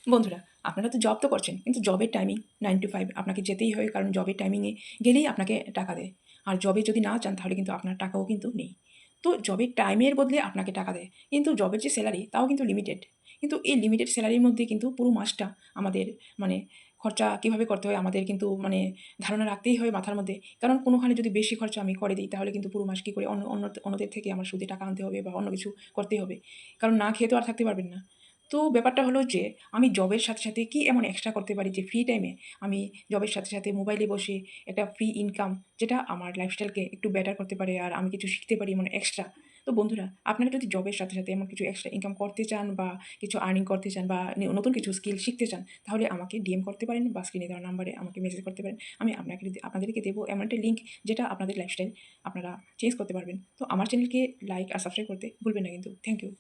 বন্ধুরা, আপনারা তো জব তো করছেন, কিন্তু জবের টাইমিং 9 to 5 আপনাকে যেতেই হয়, কারণ জবের টাইমিংয়ে গেলেই আপনাকে টাকা দেয়। আর জবে যদি না যান তাহলে কিন্তু আপনার টাকাও কিন্তু নেই। তো জবের টাইমের বদলে আপনাকে টাকা দেয়। কিন্তু জবের যে স্যালারি তাও কিন্তু লিমিটেড। কিন্তু এই লিমিটেড স্যালারির মধ্যে কিন্তু পুরো মাসটা আমাদের মানে খরচা কীভাবে করতে হয় আমাদের কিন্তু ধারণা রাখতেই হয় মাথার মধ্যে। কারণ কোনোখানে যদি বেশি খরচা আমি করে দিই তাহলে কিন্তু পুরো মাস কী করে অন্যদের থেকে আমার সুদে টাকা আনতে হবে বা অন্য কিছু করতে হবে। কারণ না খেয়ে তো আর থাকতে পারবেন না। তো ব্যাপারটা হলো যে আমি জবের সাথে, সাথে কি এমন এক্সট্রা করতে পারি যে ফ্রি টাইমে আমি জবের সাথে, সাথে মোবাইলে বসে একটা ফ্রি ইনকাম যেটা আমার লাইফস্টাইলকে একটু বেটার করতে পারে আর আমি কিছু শিখতে পারি এক্সট্রা। তো বন্ধুরা, আপনারা যদি জবের সাথে, সাথে এমন কিছু এক্সট্রা ইনকাম করতে চান বা কিছু আর্নিং করতে চান বা নতুন কিছু স্কিল শিখতে চান, তাহলে আমাকে ডিএম করতে পারেন বা স্ক্রিনে দেওয়া নাম্বারে আমাকে মেসেজ করতে পারেন। আমি আপনাদেরকে দেবো এমন একটা লিঙ্ক যেটা আপনাদের লাইফস্টাইল আপনারা চেঞ্জ করতে পারবেন। তো আমার চ্যানেলকে লাইক আর সাবস্ক্রাইব করতে ভুলবেন না কিন্তু। Thank you.